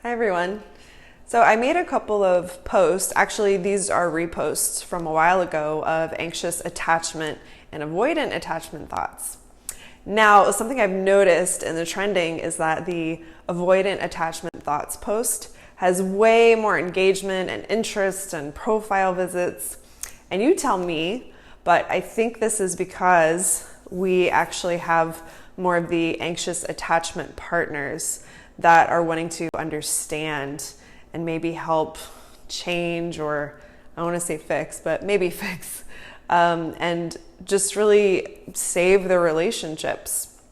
Hi everyone. So I made a couple of posts, actually these are reposts from a while ago of anxious attachment and avoidant attachment thoughts. Now, something I've noticed in the trending is that the avoidant attachment thoughts post has way more engagement and interest and profile visits. And you tell me, but I think this is because we actually have more of the anxious attachment partners that are wanting to understand and maybe help change, or I want to say fix, but maybe fix, and just really save their relationships.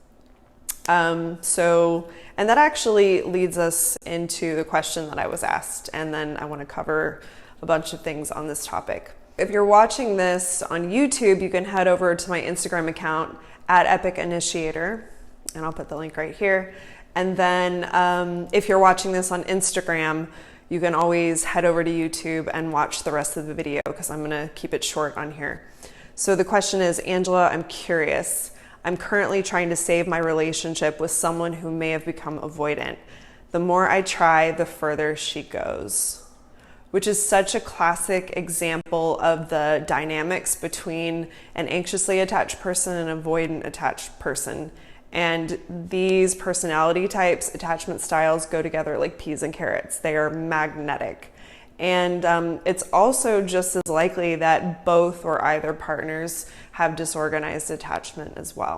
And that actually leads us into the question that I was asked, and then I want to cover a bunch of things on this topic. If you're watching this on YouTube, you can head over to my Instagram account at Epic Initiator, and I'll put the link right here. And then if you're watching this on Instagram, you can always head over to YouTube and watch the rest of the video because I'm going to keep it short on here. So the question is, Angela, I'm curious. I'm currently trying to save my relationship with someone who may have become avoidant. The more I try, the further she goes. Which is such a classic example of the dynamics between an anxiously attached person and an avoidant attached person. And these personality types, attachment styles, go together like peas and carrots. They are magnetic. And it's also just as likely that both or either partners have disorganized attachment as well.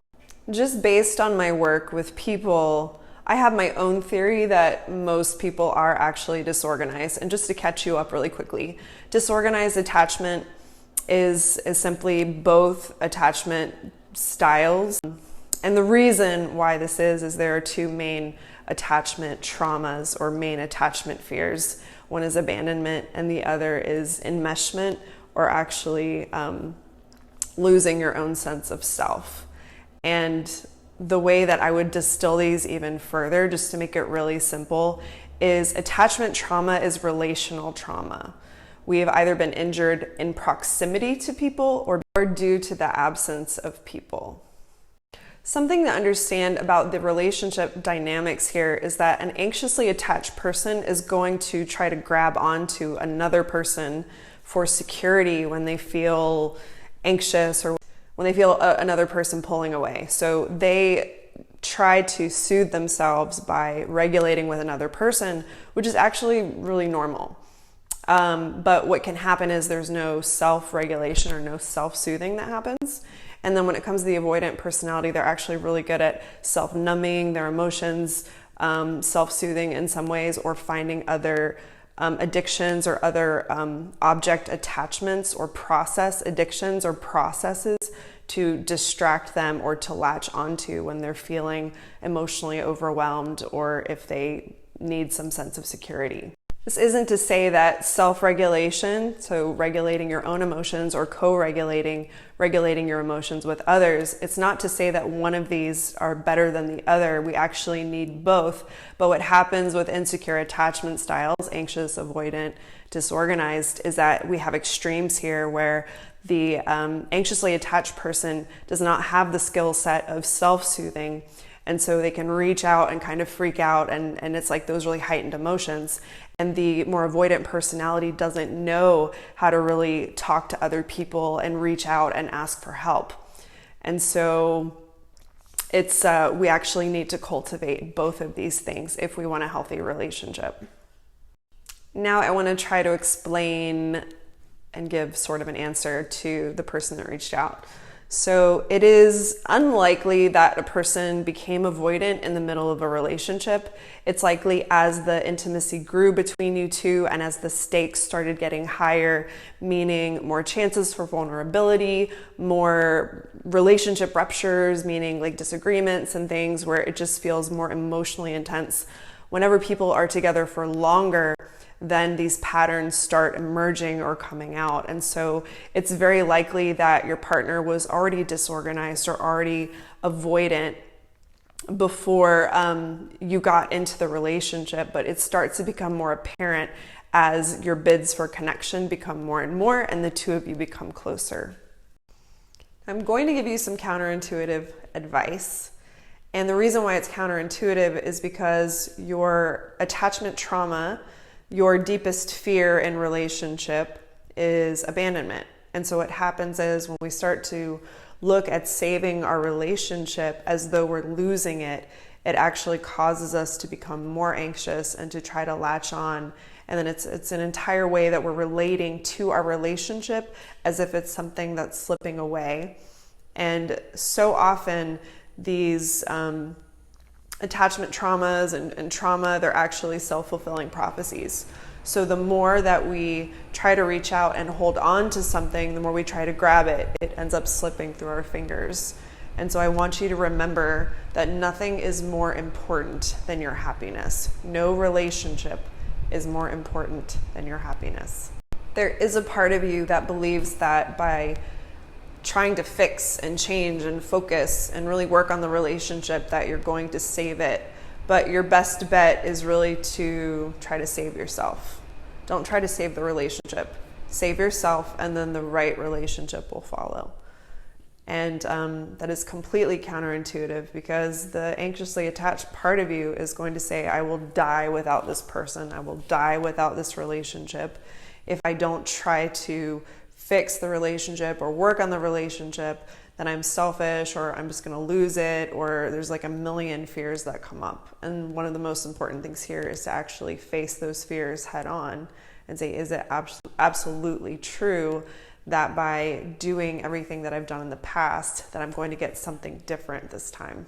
Just based on my work with people, I have my own theory that most people are actually disorganized. And just to catch you up really quickly, disorganized attachment is simply both attachment styles. And the reason why this is there are two main attachment traumas or main attachment fears. One is abandonment and the other is enmeshment, or actually losing your own sense of self. And the way that I would distill these even further, just to make it really simple, is attachment trauma is relational trauma. We have either been injured in proximity to people or due to the absence of people. Something to understand about the relationship dynamics here is that an anxiously attached person is going to try to grab onto another person for security when they feel anxious or when they feel another person pulling away. So they try to soothe themselves by regulating with another person, which is actually really normal. But what can happen is there's no self-regulation or no self-soothing that happens. And then when it comes to the avoidant personality, they're actually really good at self-numbing their emotions, self-soothing in some ways, or finding other addictions or other object attachments or process addictions or processes to distract them or to latch onto when they're feeling emotionally overwhelmed or if they need some sense of security. This isn't to say that self-regulation, so regulating your own emotions or regulating your emotions with others, it's not to say that one of these are better than the other. We actually need both. But what happens with insecure attachment styles, anxious, avoidant, disorganized, is that we have extremes here where the anxiously attached person does not have the skill set of self-soothing. And so they can reach out and kind of freak out, and it's like those really heightened emotions. And the more avoidant personality doesn't know how to really talk to other people and reach out and ask for help. And so it's we actually need to cultivate both of these things if we want a healthy relationship. Now I want to try to explain and give sort of an answer to the person that reached out. So it is unlikely that a person became avoidant in the middle of a relationship. It's likely as the intimacy grew between you two and as the stakes started getting higher, meaning more chances for vulnerability, more relationship ruptures, meaning like disagreements and things where it just feels more emotionally intense. Whenever people are together for longer, then these patterns start emerging or coming out. And so it's very likely that your partner was already disorganized or already avoidant before you got into the relationship, but it starts to become more apparent as your bids for connection become more and more and the two of you become closer. I'm going to give you some counterintuitive advice. And the reason why it's counterintuitive is because your attachment trauma, your deepest fear in relationship is abandonment. And so what happens is when we start to look at saving our relationship as though we're losing it, it actually causes us to become more anxious and to try to latch on. And then it's an entire way that we're relating to our relationship as if it's something that's slipping away. And so often these attachment traumas and trauma, they're actually self-fulfilling prophecies. So the more that we try to reach out and hold on to something, the more we try to grab it, it ends up slipping through our fingers. And so I want you to remember that nothing is more important than your happiness. No relationship is more important than your happiness. There is a part of you that believes that by trying to fix and change and focus and really work on the relationship that you're going to save it. But your best bet is really to try to save yourself. Don't try to save the relationship. Save yourself, and then the right relationship will follow. And that is completely counterintuitive, because the anxiously attached part of you is going to say, I will die without this person. I will die without this relationship if I don't try to fix the relationship or work on the relationship. Then I'm selfish, or I'm just going to lose it, or there's like a million fears that come up. And one of the most important things here is to actually face those fears head on and say, is it absolutely true that by doing everything that I've done in the past, that I'm going to get something different this time?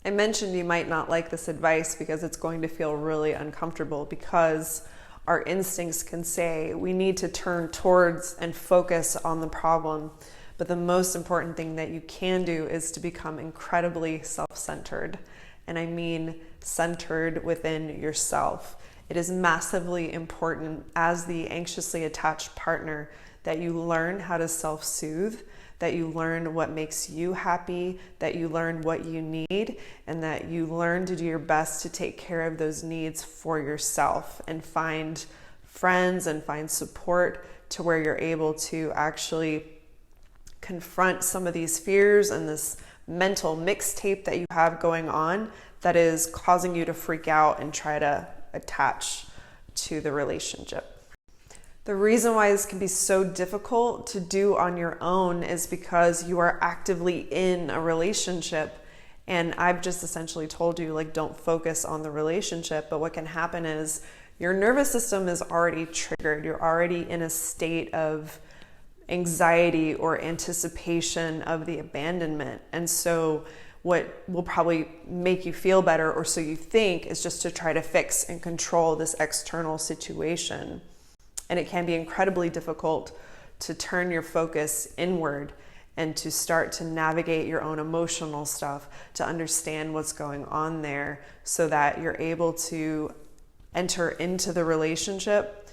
I mentioned you might not like this advice because it's going to feel really uncomfortable, because our instincts can say we need to turn towards and focus on the problem. But the most important thing that you can do is to become incredibly self-centered. And I mean centered within yourself. It is massively important as the anxiously attached partner that you learn how to self-soothe, that you learn what makes you happy, that you learn what you need, and that you learn to do your best to take care of those needs for yourself, and find friends and find support to where you're able to actually confront some of these fears and this mental mixtape that you have going on that is causing you to freak out and try to attach to the relationship. The reason why this can be so difficult to do on your own is because you are actively in a relationship. And I've just essentially told you, like, don't focus on the relationship. But what can happen is your nervous system is already triggered. You're already in a state of anxiety or anticipation of the abandonment. And so what will probably make you feel better, or so you think, is just to try to fix and control this external situation. And it can be incredibly difficult to turn your focus inward and to start to navigate your own emotional stuff, to understand what's going on there, so that you're able to enter into the relationship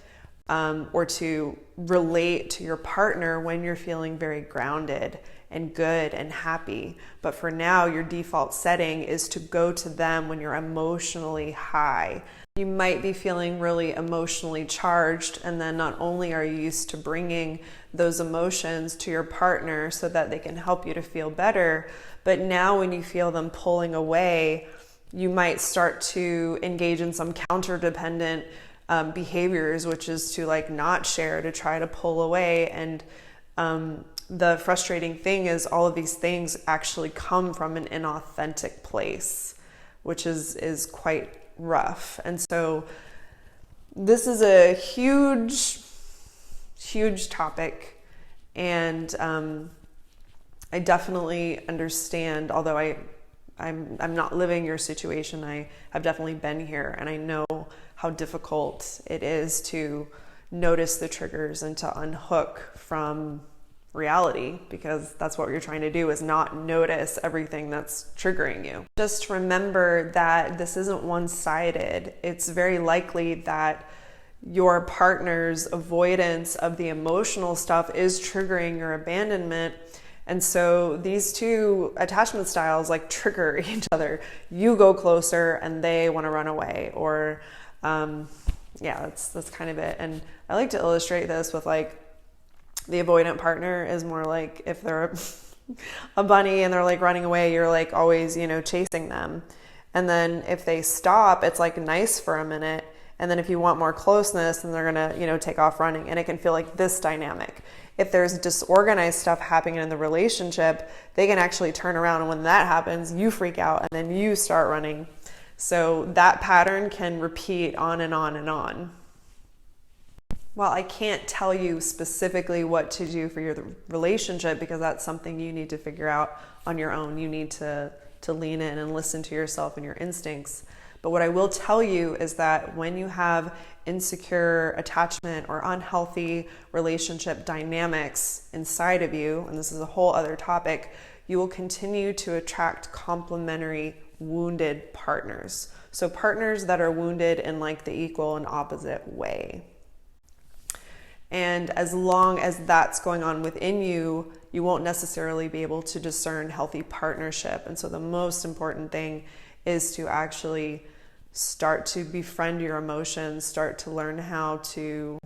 or to relate to your partner when you're feeling very grounded and good and happy. But for now, your default setting is to go to them when you're emotionally high. You might be feeling really emotionally charged, and then not only are you used to bringing those emotions to your partner so that they can help you to feel better, but now when you feel them pulling away, you might start to engage in some counter-dependent behaviors, which is to like not share, to try to pull away. And the frustrating thing is all of these things actually come from an inauthentic place, which is quite rough. And so this is a huge topic, and I definitely understand, although I'm not living your situation. I have definitely been here, and I know how difficult it is to notice the triggers and to unhook from reality, because that's what you're trying to do, is not notice everything that's triggering you. Just remember that this isn't one-sided. It's very likely that your partner's avoidance of the emotional stuff is triggering your abandonment. And so these two attachment styles like trigger each other. You go closer and they want to run away, or that's kind of it. And I like to illustrate this with, like, the avoidant partner is more like if they're a bunny and they're like running away, you're like always, chasing them. And then if they stop, it's like nice for a minute. And then if you want more closeness, then they're gonna, take off running. And it can feel like this dynamic. If there's disorganized stuff happening in the relationship, they can actually turn around. And when that happens, you freak out and then you start running. So that pattern can repeat on and on and on. While I can't tell you specifically what to do for your relationship, because that's something you need to figure out on your own. You need to lean in and listen to yourself and your instincts. But what I will tell you is that when you have insecure attachment or unhealthy relationship dynamics inside of you, and this is a whole other topic, you will continue to attract complementary wounded partners. So partners that are wounded in like the equal and opposite way. And as long as that's going on within you, you won't necessarily be able to discern healthy partnership. And so the most important thing is to actually start to befriend your emotions, start to learn how to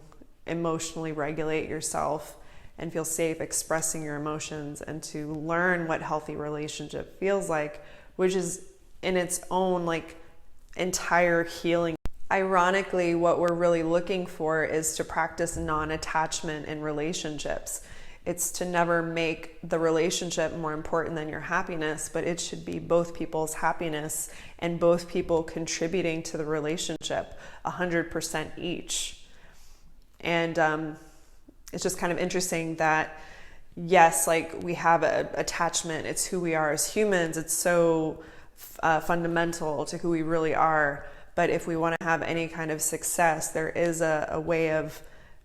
emotionally regulate yourself and feel safe expressing your emotions, and to learn what healthy relationship feels like, which is in its own like entire healing. Ironically, what we're really looking for is to practice non-attachment in relationships. It's to never make the relationship more important than your happiness, but it should be both people's happiness and both people contributing to the relationship 100% each. And it's just kind of interesting that, yes, like we have an attachment. It's who we are as humans. It's so fundamental to who we really are. But if we want to have any kind of success, there is a way of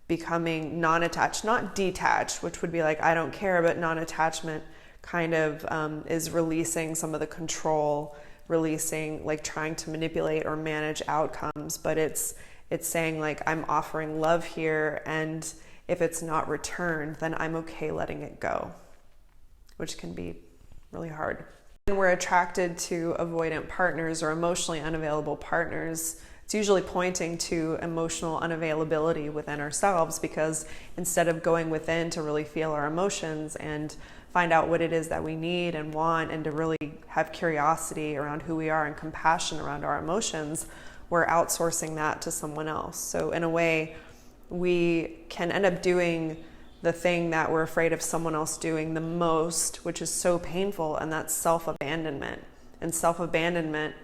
becoming non-attached, not detached, which would be like, I don't care, but non-attachment kind of is releasing some of the control, releasing like trying to manipulate or manage outcomes. But it's saying like, I'm offering love here, and if it's not returned, then I'm okay letting it go, which can be really hard. When we're attracted to avoidant partners or emotionally unavailable partners, it's usually pointing to emotional unavailability within ourselves, because instead of going within to really feel our emotions and find out what it is that we need and want, and to really have curiosity around who we are and compassion around our emotions, we're outsourcing that to someone else. So in a way, we can end up doing the thing that we're afraid of someone else doing the most, which is so painful, and that's self-abandonment. And self-abandonment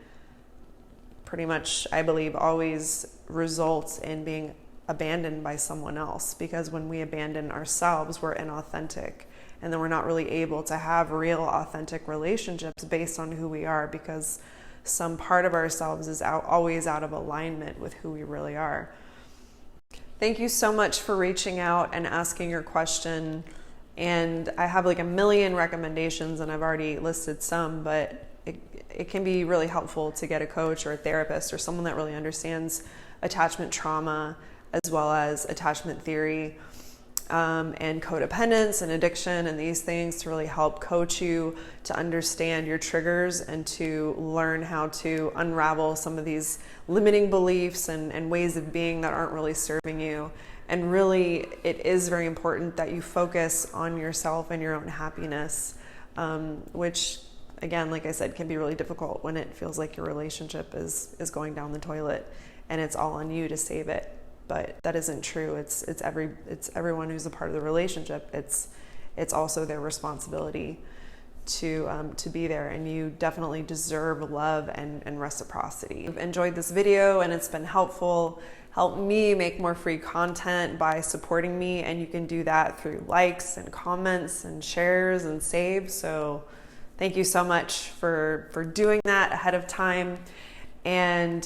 pretty much, I believe, always results in being abandoned by someone else, because when we abandon ourselves, we're inauthentic, and then we're not really able to have real authentic relationships based on who we are, because some part of ourselves is always out of alignment with who we really are. Thank you so much for reaching out and asking your question. And I have like a million recommendations, and I've already listed some, but it can be really helpful to get a coach or a therapist or someone that really understands attachment trauma, as well as attachment theory, and codependence and addiction and these things, to really help coach you to understand your triggers and to learn how to unravel some of these limiting beliefs and ways of being that aren't really serving you. And really, it is very important that you focus on yourself and your own happiness, which, again, like I said, can be really difficult when it feels like your relationship is going down the toilet and it's all on you to save it. But that isn't true. It's everyone who's a part of the relationship. It's also their responsibility to be there, and you definitely deserve love and reciprocity. I've enjoyed this video and it's been helpful. Help me make more free content by supporting me, and you can do that through likes and comments and shares and saves. So thank you so much for doing that ahead of time, and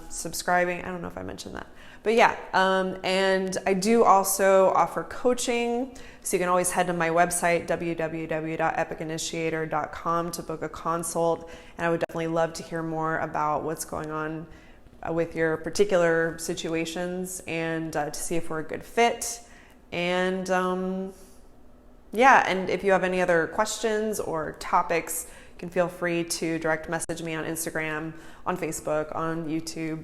subscribing. I don't know if I mentioned that. But yeah, and I do also offer coaching, so you can always head to my website, www.epicinitiator.com, to book a consult. And I would definitely love to hear more about what's going on with your particular situations, and to see if we're a good fit. And yeah, and if you have any other questions or topics, you can feel free to direct message me on Instagram, on Facebook, on YouTube.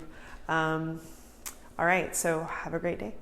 All right, so have a great day.